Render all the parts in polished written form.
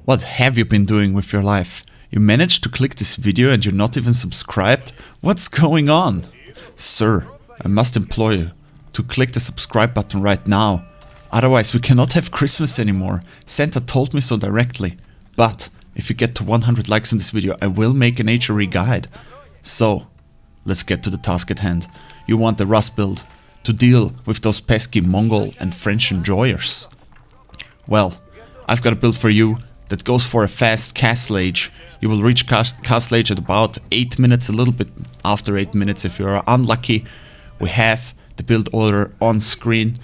What have you been doing with your life? You managed to click this video and you're not even subscribed? What's going on? Sir, I must implore you to click the subscribe button right now. Otherwise we cannot have Christmas anymore. Santa told me so directly. But if you get to 100 likes on this video, I will make an HRE guide. So, let's get to the task at hand. You want the Rust build to deal with those pesky Mongol and French enjoyers. Well, I've got a build for you that goes for a fast castle age. You will reach castle age at about 8 minutes, a little bit after 8 minutes if you're unlucky. We have the build order on screen.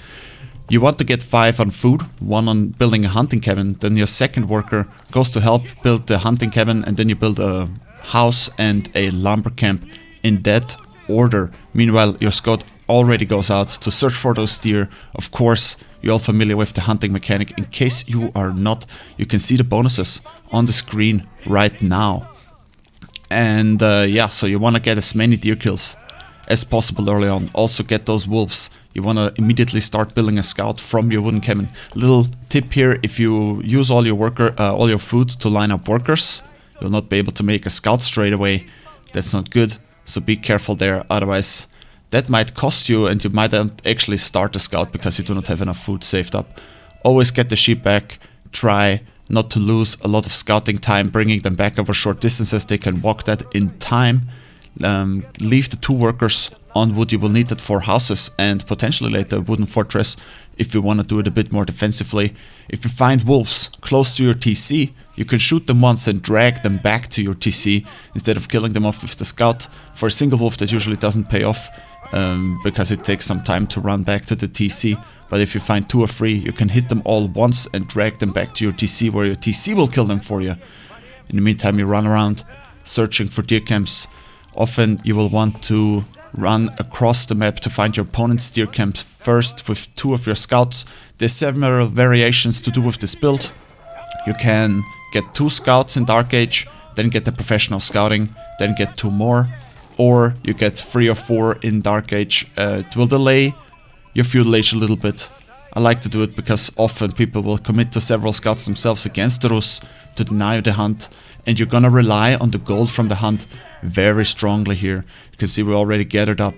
You want to get 5 on food, 1 on building a hunting cabin, then your second worker goes to help build the hunting cabin, and then you build a house and a lumber camp in that order. Meanwhile, your scout already goes out to search for those deer. Of course, you're all familiar with the hunting mechanic. In case you are not, you can see the bonuses on the screen right now. And yeah, so you want to get as many deer kills as possible early on. Also get those wolves. You want to immediately start building a scout from your wooden cabin. Little tip here: if you use all your food to line up workers, you'll not be able to make a scout straight away. That's not good, so be careful there. Otherwise, that might cost you and you might not actually start a scout because you do not have enough food saved up. Always get the sheep back. Try not to lose a lot of scouting time bringing them back over short distances. They can walk that in time. Leave the 2 workers on wood. You will need that for houses and potentially later a wooden fortress if you want to do it a bit more defensively. If you find wolves close to your TC, you can shoot them once and drag them back to your TC instead of killing them off with the scout. For a single wolf that usually doesn't pay off because it takes some time to run back to the TC. But if you find 2 or 3, you can hit them all once and drag them back to your TC, where your TC will kill them for you. In the meantime, you run around searching for deer camps. Often you will want to run across the map to find your opponent's deer camps first with 2 of your scouts. There's several variations to do with this build. You can get 2 scouts in Dark Age, then get the professional scouting, then get 2 more. Or you get 3 or 4 in Dark Age. It will delay your feudal age a little bit. I like to do it because often people will commit to several scouts themselves against the Rus to deny the hunt, and you're gonna rely on the gold from the hunt very strongly here. You can see we already gathered up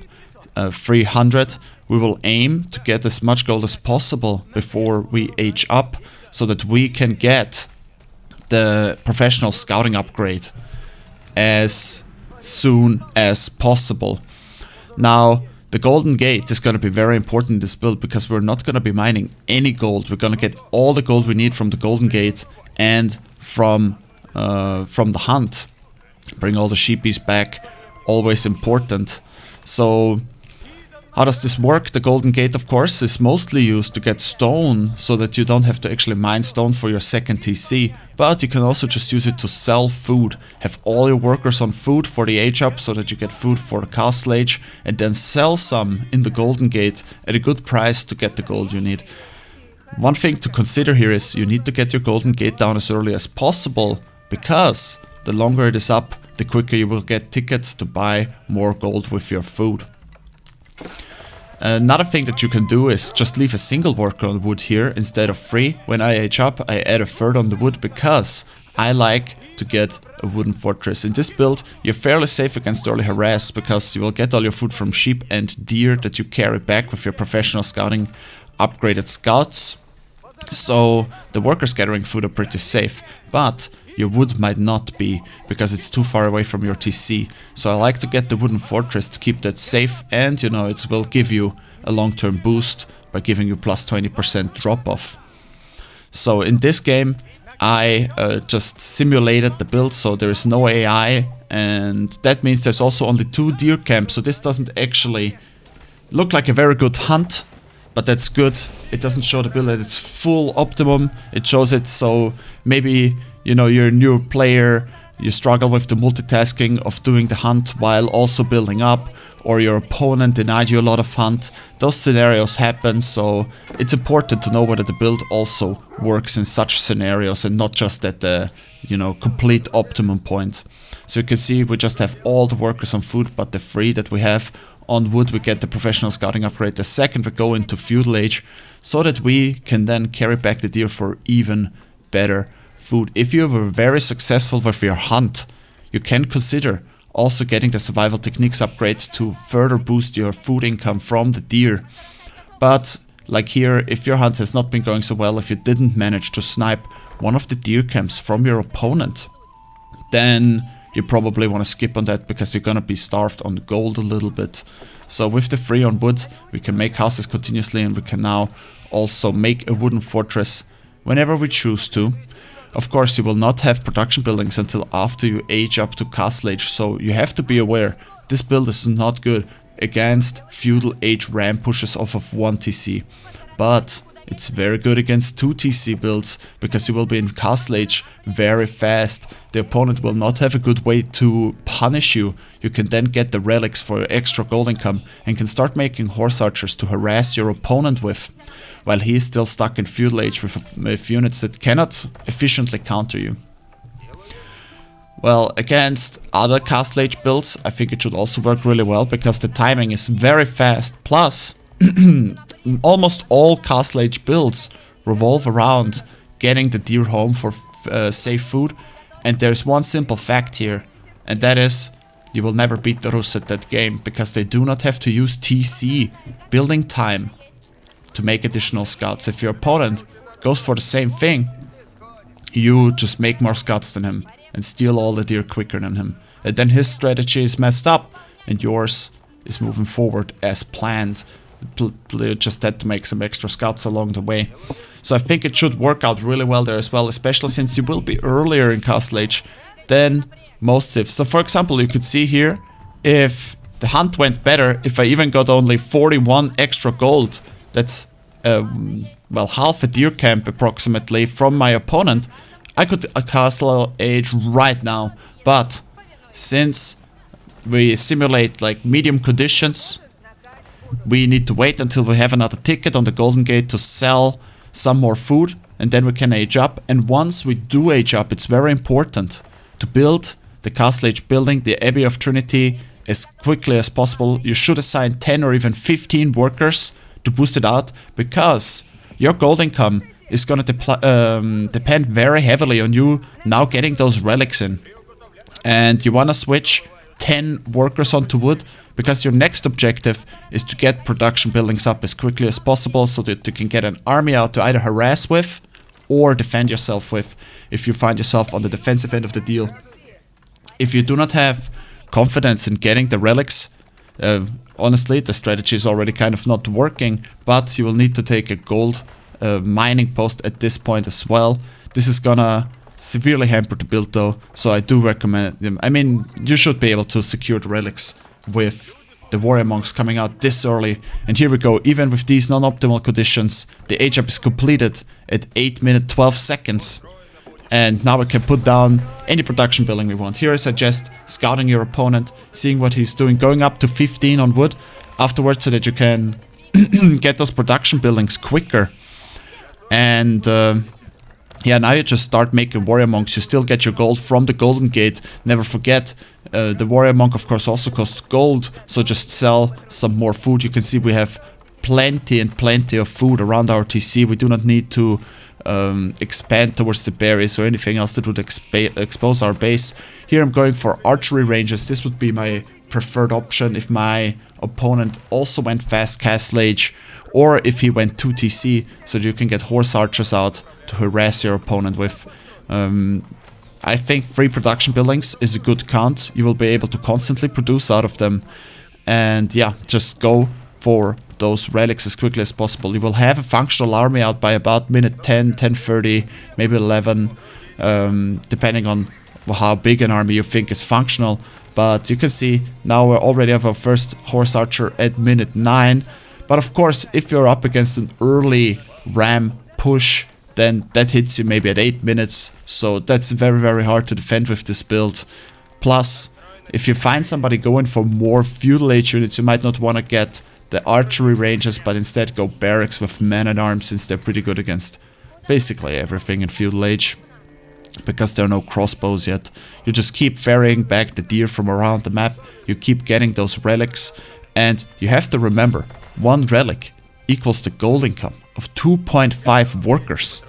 300. We will aim to get as much gold as possible before we age up so that we can get the professional scouting upgrade as soon as possible. Now, the golden gate is going to be very important in this build because we're not going to be mining any gold. We're going to get all the gold we need from the golden gate and from the hunt. Bring all the sheepies back, always important. So how does this work? The golden gate, of course, is mostly used to get stone so that you don't have to actually mine stone for your second TC, but you can also just use it to sell food. Have all your workers on food for the age up so that you get food for the castle age, and then sell some in the golden gate at a good price to get the gold you need. One thing to consider here is you need to get your golden gate down as early as possible, because the longer it is up, the quicker you will get tickets to buy more gold with your food. Another thing that you can do is just leave a single worker on wood here instead of 3. When I age up, I add a 3rd on the wood because I like to get a wooden fortress. In this build, you're fairly safe against early harass because you will get all your food from sheep and deer that you carry back with your professional scouting upgraded scouts. So the workers gathering food are pretty safe, but your wood might not be because it's too far away from your TC. So I like to get the wooden fortress to keep that safe, and you know, it will give you a long-term boost by giving you plus 20% drop off. So in this game I just simulated the build, so there is no AI, and that means there's also only 2 deer camps, so this doesn't actually look like a very good hunt. But that's good. It doesn't show the build at its full optimum. It shows it so maybe, you know, you're a new player, you struggle with the multitasking of doing the hunt while also building up, or your opponent denied you a lot of hunt. Those scenarios happen, so it's important to know whether the build also works in such scenarios and not just at the, you know, complete optimum point. So you can see we just have all the workers on food, but the 3 that we have on wood, we get the professional scouting upgrade the second we go into feudal age, so that we can then carry back the deer for even better food. If you were very successful with your hunt, you can consider also getting the survival techniques upgrades to further boost your food income from the deer. But like here, if your hunt has not been going so well, if you didn't manage to snipe one of the deer camps from your opponent, then you probably want to skip on that because you're gonna be starved on gold a little bit. So with the 3 on wood, we can make houses continuously, and we can now also make a wooden fortress whenever we choose to. Of course, you will not have production buildings until after you age up to castle age, so you have to be aware, this build is not good against feudal age ram pushes off of 1 TC. But it's very good against 2 TC builds, because you will be in castle age very fast. The opponent will not have a good way to punish you. You can then get the relics for your extra gold income and can start making horse archers to harass your opponent with, while he is still stuck in feudal age with units that cannot efficiently counter you. Well, against other castle age builds, I think it should also work really well, because the timing is very fast. Plus, almost all castle age builds revolve around getting the deer home for safe food. And there's one simple fact here, and that is you will never beat the Rus at that game, because they do not have to use TC building time to make additional scouts. If your opponent goes for the same thing, you just make more scouts than him and steal all the deer quicker than him. And then his strategy is messed up and yours is moving forward as planned. Just had to make some extra scouts along the way. So I think it should work out really well there as well, especially since you will be earlier in castle age than most civs. So for example, you could see here, if the hunt went better, if I even got only 41 extra gold, that's well, half a deer camp approximately from my opponent, I could castle age right now. But since we simulate like medium conditions, we need to wait until we have another ticket on the Golden Gate to sell some more food, and then we can age up. And once we do age up, it's very important to build the castle age building, the Abbey of Trinity, as quickly as possible. You should assign 10 or even 15 workers to boost it out, because your gold income is gonna depend very heavily on you now getting those relics in. And you wanna switch 10 workers onto wood, because your next objective is to get production buildings up as quickly as possible, so that you can get an army out to either harass with or defend yourself with, if you find yourself on the defensive end of the deal. If you do not have confidence in getting the relics, honestly, the strategy is already kind of not working, but you will need to take a gold mining post at this point as well. This is gonna severely hamper the build though, so I do recommend them. I mean, you should be able to secure the relics with the warrior monks coming out this early. And here we go, even with these non-optimal conditions, the age up is completed at 8 minutes 12 seconds. And now we can put down any production building we want. Here I suggest scouting your opponent, seeing what he's doing, going up to 15 on wood afterwards, so that you can get those production buildings quicker. And yeah, now you just start making warrior monks. You still get your gold from the Golden Gate. Never forget, the warrior monk of course also costs gold, so just sell some more food. You can see we have plenty and plenty of food around our TC. We do not need to expand towards the berries or anything else that would expose our base. Here I'm going for archery ranges. This would be my preferred option if my opponent also went fast castle age, or if he went 2 TC, so that you can get horse archers out to harass your opponent with. I think 3 production buildings is a good count. You will be able to constantly produce out of them. And yeah, just go for those relics as quickly as possible. You will have a functional army out by about minute 10, 10:30, maybe 11, depending on how big an army you think is functional. But you can see now we already have our first horse archer at minute 9. But of course, if you're up against an early ram push, then that hits you maybe at 8 minutes. So that's very, very hard to defend with this build. Plus, if you find somebody going for more feudal age units, you might not want to get the archery ranges, but instead go barracks with men-at-arms, since they're pretty good against basically everything in feudal age, because there are no crossbows yet. You just keep ferrying back the deer from around the map, you keep getting those relics, and you have to remember, 1 relic equals the gold income of 2.5 workers.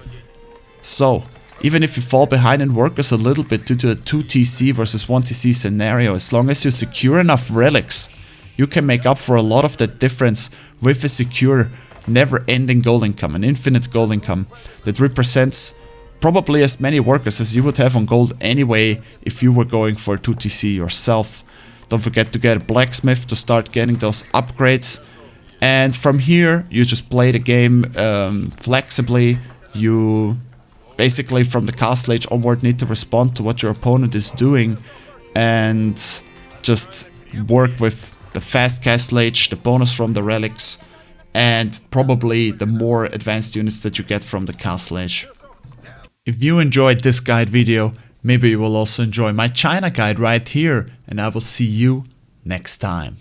So Even if you fall behind in workers a little bit due to a 2 TC versus 1 TC scenario, as long as you secure enough relics, you can make up for a lot of that difference with a secure, never-ending gold income, an infinite gold income that represents probably as many workers as you would have on gold anyway if you were going for a 2 TC yourself. Don't forget to get a blacksmith to start getting those upgrades. And from here, you just play the game flexibly. You basically from the castle age onward need to respond to what your opponent is doing and just work with the fast castle age, the bonus from the relics, and probably the more advanced units that you get from the castle age. If you enjoyed this guide video, maybe you will also enjoy my China guide right here, and I will see you next time.